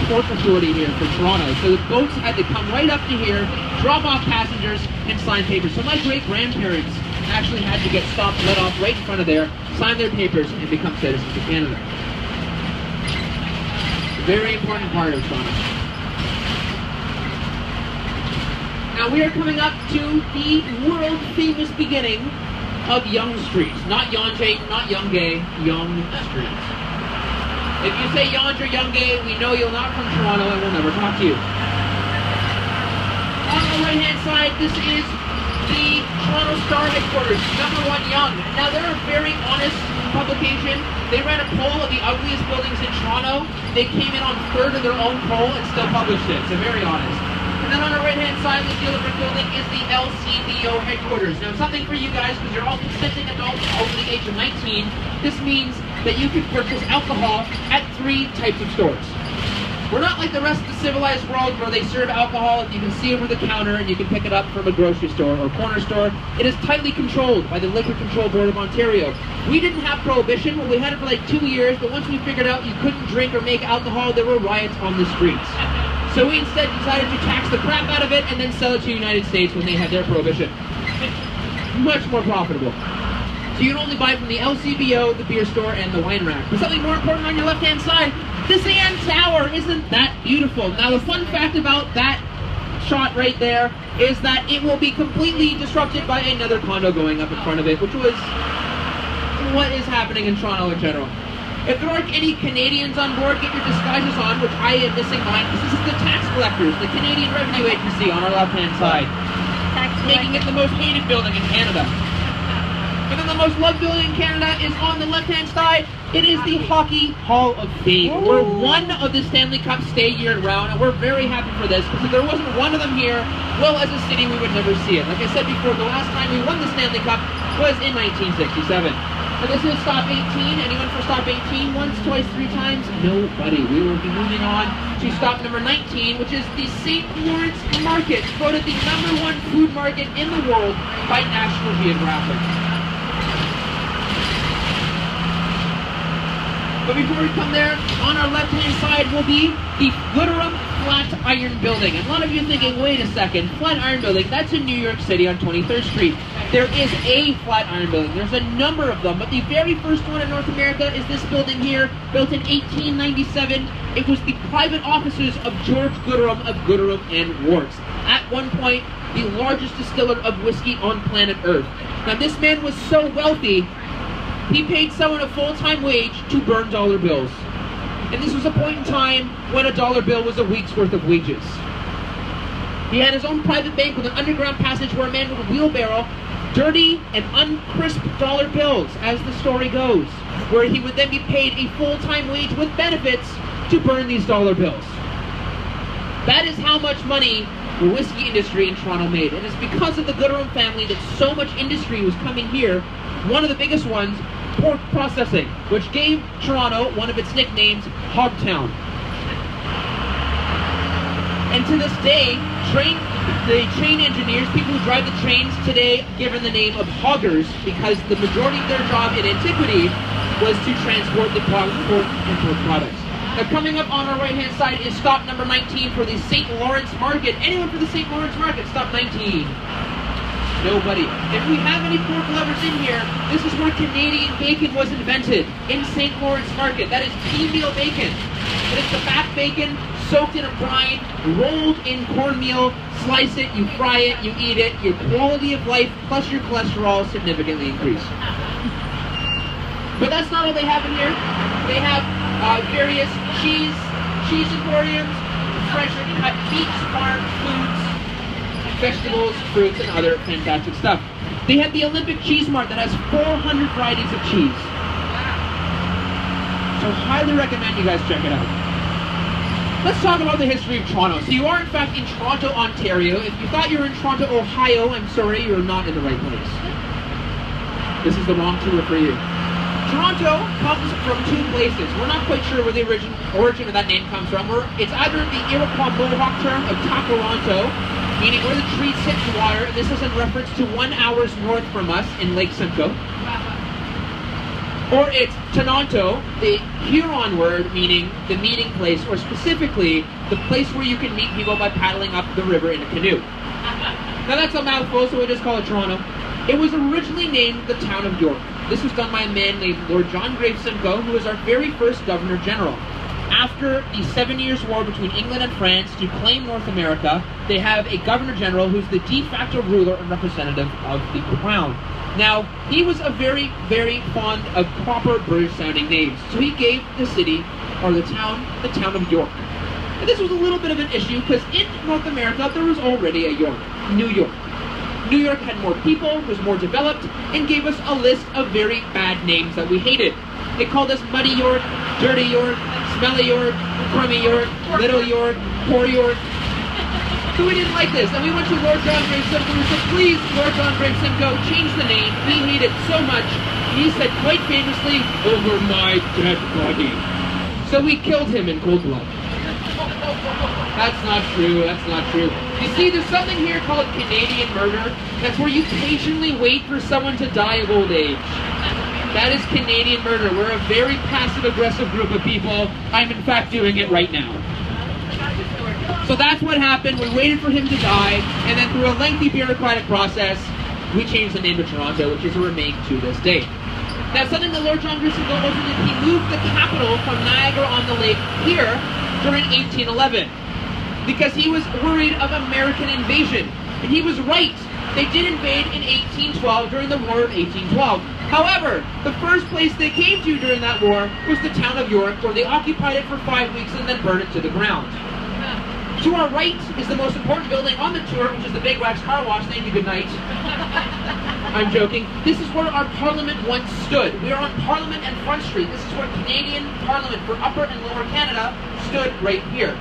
port authority here for Toronto. So the boats had to come right up to here, drop off passengers, and sign papers. So my great-grandparents actually had to get stopped, let off right in front of there, sign their papers, and become citizens of Canada. Very important part of Toronto. Now we are coming up to the world-famous beginning of Yonge Street. Not Yonge, not Yonge, Yonge Street. If you say Yonge or Yonge, we know you're not from Toronto and we'll never talk to you. On the right-hand side, this is the Toronto Star headquarters, number 1 Yonge. Now they're a very honest publication. They ran a poll of the ugliest buildings in Toronto. They came in on 3rd of their own poll and still published it, so very honest. And then on the right-hand side of the Dealer Brick building is the LCBO headquarters. Now something for you guys, because you're all consenting adults over the age of 19, this means that you can purchase alcohol at 3 types of stores. We're not like the rest of the civilized world where they serve alcohol and you can see over the counter and you can pick it up from a grocery store or corner store. It is tightly controlled by the Liquor Control Board of Ontario. We didn't have prohibition. Well, we had it for like 2 years, but once we figured out you couldn't drink or make alcohol, there were riots on the streets. So we instead decided to tax the crap out of it and then sell it to the United States when they had their prohibition. Much more profitable. So you can only buy from the LCBO, the beer store, and the wine rack. But something more important on your left-hand side, the CN Tower. Isn't that beautiful? Now the fun fact about that shot right there is that it will be completely disrupted by another condo going up in front of it, which was what is happening in Toronto in general. If there aren't any Canadians on board, get your disguises on, which I am missing mine, because this is the tax collectors, the Canadian Revenue Agency on our left-hand side, making it the most hated building in Canada. And then the most loved building in Canada is on the left-hand side. It is the Hockey Hall of Fame. We're one of the Stanley Cups stay year-round, and we're very happy for this, because if there wasn't one of them here, well, as a city, we would never see it. Like I said before, the last time we won the Stanley Cup was in 1967. And this is stop 18. Anyone for stop 18? Once, twice, 3 times? Nobody. We will be moving on to stop number 19, which is the St. Lawrence Market, voted the #1 food market in the world by National Geographic. But before we come there, on our left-hand side will be the Gooderham Flatiron Building. And a lot of you are thinking, wait a second, Flatiron Building, that's in New York City on 23rd Street. There is a Flatiron Building. There's a number of them, but the very first one in North America is this building here, built in 1897. It was the private offices of George Gooderham of Gooderham and Worts. At one point, the largest distiller of whiskey on planet Earth. Now, this man was so wealthy, he paid someone a full-time wage to burn dollar bills. And this was a point in time when a dollar bill was a week's worth of wages. He had his own private bank with an underground passage where a man would wheelbarrow dirty and uncrisp dollar bills, as the story goes, where he would then be paid a full-time wage with benefits to burn these dollar bills. That is how much money the whiskey industry in Toronto made. And it's because of the Gooderham family that so much industry was coming here. One of the biggest ones, pork processing, which gave Toronto one of its nicknames, Hogtown. And to this day, the train engineers, people who drive the trains today, given the name of hoggers, because the majority of their job in antiquity was to transport the pork and pork products. Now coming up on our right-hand side is stop number 19 for the St. Lawrence Market. Anyone for the St. Lawrence Market? Stop 19. Nobody. If we have any pork lovers in here, this is where Canadian bacon was invented, in St. Lawrence Market. That is pea-meal bacon. It is the back bacon, soaked in a brine, rolled in cornmeal, slice it, you fry it, you eat it, your quality of life plus your cholesterol significantly increase. But that's not all they have in here. They have various cheese emporiums, fresh cut meats, farm foods, vegetables, fruits, and other fantastic stuff. They have the Olympic Cheese Mart that has 400 varieties of cheese. So highly recommend you guys check it out. Let's talk about the history of Toronto. So you are in fact in Toronto, Ontario. If you thought you were in Toronto, Ohio, I'm sorry, you're not in the right place. This is the wrong tour for you. Toronto comes from 2 places. We're not quite sure where the origin of that name comes from. It's either the Iroquois Mohawk term of Toronto, meaning where the trees hit the water, and this is in reference to 1 hour north from us in Lake Simcoe. Or it's Tononto, the Huron word meaning the meeting place, or specifically the place where you can meet people by paddling up the river in a canoe. Now that's a mouthful, so we just call it Toronto. It was originally named the town of York. This was done by a man named Lord John Grave Simcoe, who was our very first Governor General. After the 7 Years' War between England and France to claim North America, they have a Governor General who's the de facto ruler and representative of the Crown. Now, he was a very, very fond of proper British-sounding names, so he gave the city, or the town of York. And this was a little bit of an issue, because in North America, there was already a York, New York. New York had more people, was more developed, and gave us a list of very bad names that we hated. They called us Muddy York, Dirty York, Smelly York, Crummy York, Little York, Poor York. So we didn't like this, and we went to Lord John Grave Simcoe and said, please, Lord John Grave Simcoe, change the name. We hate it so much. And he said quite famously, over my dead body. So we killed him in cold blood. That's not true, that's not true. You see, there's something here called Canadian murder. That's where you patiently wait for someone to die of old age. That is Canadian murder. We're a very passive-aggressive group of people. I'm in fact doing it right now. So that's what happened. We waited for him to die, and then through a lengthy bureaucratic process, we changed the name to Toronto, which is a remain to this day. Now, something that Lord John Grisham also did, he moved the capital from Niagara-on-the-Lake here during 1811 because he was worried of American invasion. And he was right. They did invade in 1812 during the War of 1812. However, the first place they came to during that war was the town of York, where they occupied it for 5 weeks and then burned it to the ground. To our right is the most important building on the tour, which is the Big Wax Car Wash. Thank you, good night. I'm joking. This is where our Parliament once stood. We are on Parliament and Front Street. This is where Canadian Parliament for Upper and Lower Canada stood right here.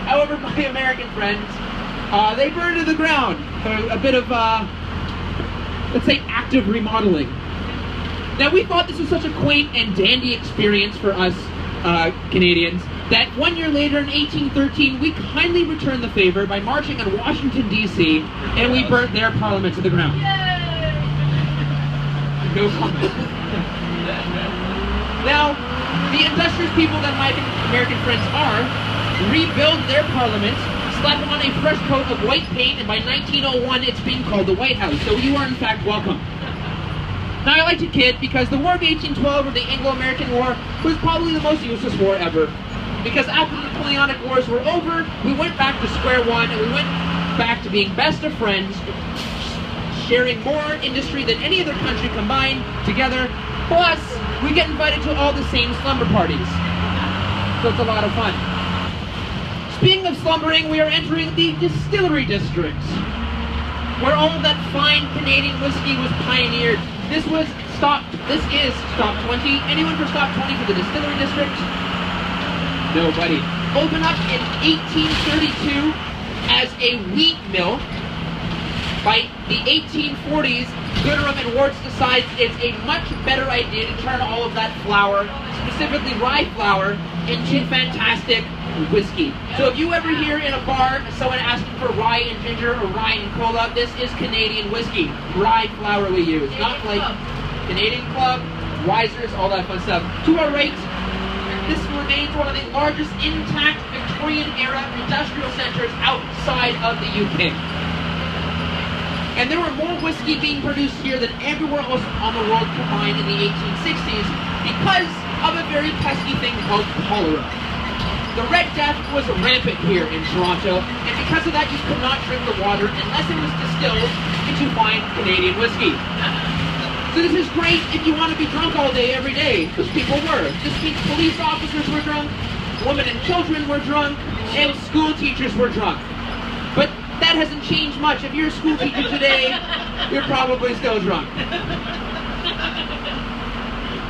However, my American friends, they burned to the ground. A bit of, let's say, active remodeling. Now, we thought this was such a quaint and dandy experience for us Canadians that 1 year later in 1813, we kindly returned the favor by marching on Washington, D.C., and we burnt their parliament to the ground. Yay! No comment. Now, the industrious people that my American friends are, rebuild their parliament, slap on a fresh coat of white paint, and by 1901, it's being called the White House. So you are, in fact, welcome. Now, I like to kid because the War of 1812, or the Anglo-American War, was probably the most useless war ever. Because after the Napoleonic Wars were over, we went back to square one, and we went back to being best of friends, sharing more industry than any other country combined together. Plus, we get invited to all the same slumber parties. So it's a lot of fun. Speaking of slumbering, we are entering the distillery district, where all of that fine Canadian whiskey was pioneered. This is Stop 20. Anyone for Stop 20 for the distillery district? Nobody. Opened up in 1832 as a wheat mill. By the 1840s, Gooderham and Warts decides it's a much better idea to turn all of that flour, specifically rye flour, into fantastic whiskey. So if you ever hear in a bar someone asking for rye and ginger or rye and cola, this is Canadian whiskey. Rye flour we use. Not like Canadian Club, Wisers, all that fun stuff. To our right, this remains one of the largest intact Victorian-era industrial centers outside of the UK. And there were more whiskey being produced here than everywhere else on the world combined in the 1860s because of a very pesky thing called cholera. The Red Death was rampant here in Toronto, and because of that, you could not drink the water unless it was distilled into fine Canadian whiskey. So this is great if you want to be drunk all day, every day, because people were. This means police officers were drunk, women and children were drunk, and school teachers were drunk. But that hasn't changed much. If you're a school teacher today, you're probably still drunk.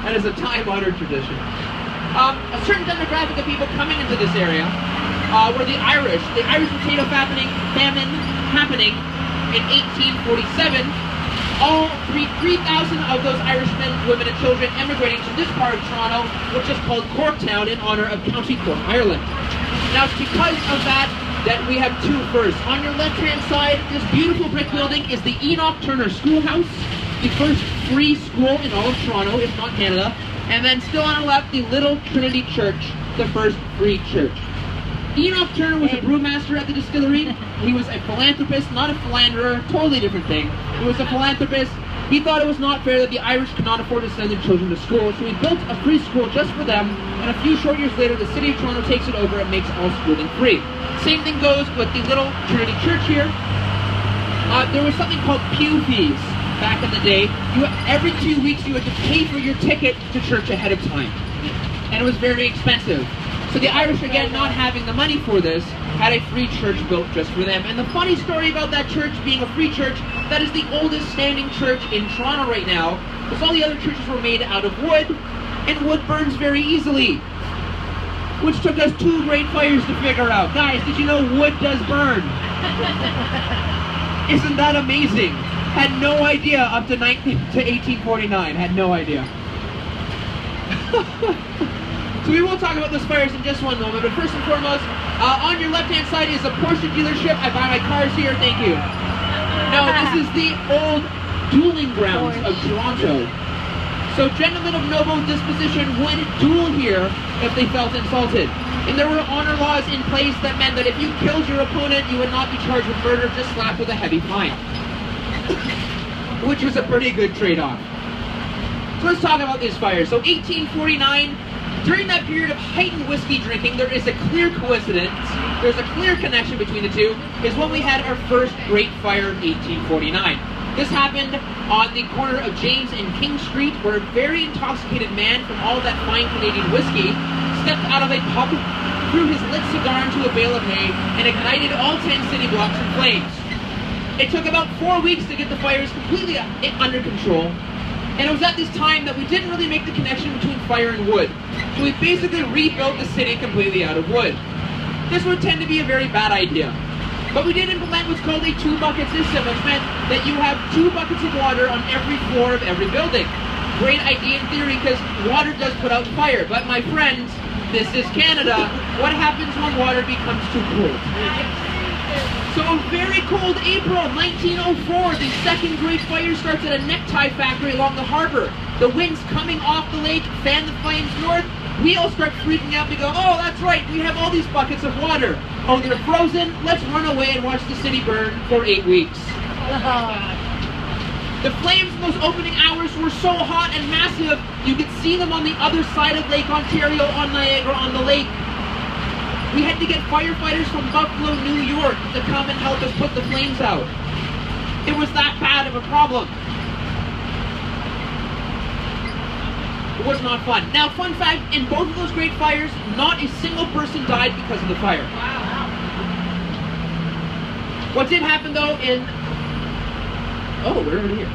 That is a time-honored tradition. A certain demographic of people coming into this area were the Irish. The Irish potato famine happening in 1847. All 3,000 of those Irishmen, women and children emigrating to this part of Toronto, which is called Corktown in honor of County Cork, Ireland. Now it's because of that we have two first. On your left-hand side, this beautiful brick building is the Enoch Turner Schoolhouse, the first free school in all of Toronto, if not Canada. And then still on our left, the Little Trinity Church, the first free church. Enoch Turner was a brewmaster at the distillery. He was a philanthropist, not a philanderer, totally different thing. He was a philanthropist. He thought it was not fair that the Irish could not afford to send their children to school, so he built a free school just for them, and a few short years later, the city of Toronto takes it over and makes all schooling free. Same thing goes with the Little Trinity Church here. There was something called pew fees back in the day. Every 2 weeks, you had to pay for your ticket to church ahead of time, and it was very expensive. So the Irish, again, not having the money for this, had a free church built just for them. And the funny story about that church being a free church, that is the oldest standing church in Toronto right now, because all the other churches were made out of wood, and wood burns very easily. Which took us 2 great fires to figure out. Guys, did you know wood does burn? Isn't that amazing? Had no idea up to 1849. Had no idea. So we will talk about those fires in just one moment, but first and foremost, on your left-hand side is a Porsche dealership. I buy my cars here, thank you. No, this is the old dueling grounds of Toronto. So gentlemen of noble disposition would duel here if they felt insulted. And there were honor laws in place that meant that if you killed your opponent, you would not be charged with murder, just slapped with a heavy fine. Which was a pretty good trade-off. So let's talk about these fires. So 1849, during that period of heightened whiskey drinking, there is a clear coincidence, there's a clear connection between the two, is when we had our first Great Fire in 1849. This happened on the corner of James and King Street, where a very intoxicated man from all that fine Canadian whiskey stepped out of a pub, threw his lit cigar into a bale of hay, and ignited all 10 city blocks in flames. It took about 4 weeks to get the fires completely under control, and it was at this time that we didn't really make the connection between fire and wood. So we basically rebuilt the city completely out of wood. This would tend to be a very bad idea. But we did implement what's called a 2-bucket system, which meant that you have 2 buckets of water on every floor of every building. Great idea in theory, because water does put out fire. But my friends, this is Canada. What happens when water becomes too cold? So a very cold April 1904, the second Great Fire starts at a necktie factory along the harbor. The winds coming off the lake fan the flames north. We all start freaking out. We go, oh, that's right, we have all these buckets of water. Oh, they're frozen. Let's run away and watch the city burn for 8 weeks. The flames in those opening hours were so hot and massive, you could see them on the other side of Lake Ontario on Niagara on the lake. We had to get firefighters from Buffalo, New York to come and help us put the flames out. It was that bad of a problem. It was not fun. Now, fun fact, in both of those great fires, not a single person died because of the fire. Wow. What did happen though we're over here.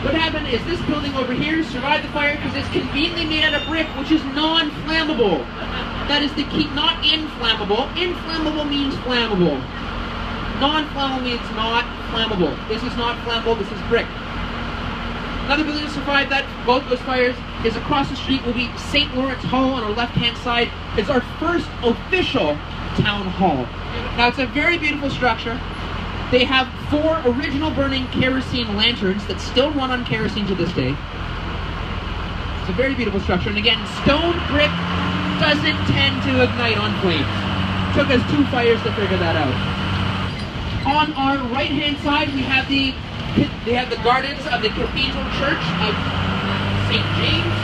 What happened is this building over here survived the fire because it's conveniently made out of brick, which is non-flammable. That is the key, not inflammable. Inflammable means flammable. Non-flammable means not flammable. This is not flammable, this is brick. Another building to survive that, both those fires, is across the street will be St. Lawrence Hall on our left-hand side. It's our first official town hall. Now, it's a very beautiful structure. They have 4 original burning kerosene lanterns that still run on kerosene to this day. It's a very beautiful structure. And again, stone brick doesn't tend to ignite on flames. It took us 2 fires to figure that out. On our right-hand side, we have the gardens of the Cathedral Church of St. James.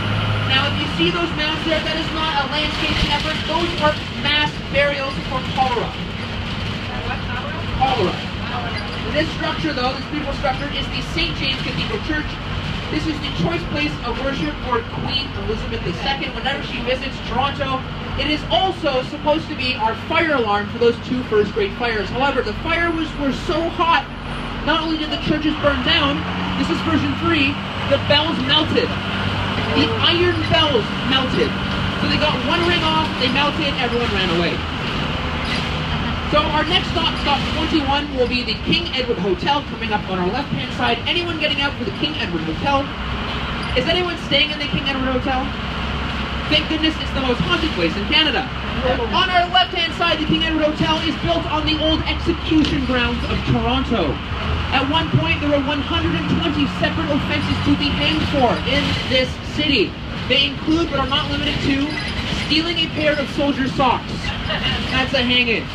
Now, if you see those mounds there, that is not a landscaping effort. Those are mass burials for cholera. Cholera. This structure, though, this beautiful structure, is the St. James Cathedral Church. This is the choice place of worship for Queen Elizabeth II whenever she visits Toronto. It is also supposed to be our fire alarm for those 2 first great fires. However, the fires were so hot, not only did the churches burn down, this is version 3, the bells melted. The iron bells melted. So they got 1 ring off, they melted, everyone ran away. So our next stop, stop 21, will be the King Edward Hotel coming up on our left-hand side. Anyone getting out for the King Edward Hotel? Is anyone staying in the King Edward Hotel? Thank goodness it's the most haunted place in Canada. On our left-hand side, the King Edward Hotel is built on the old execution grounds of Toronto. At one point, there were 120 separate offenses to be hanged for in this city. They include, but are not limited to, stealing a pair of soldier socks. That's a hang-in.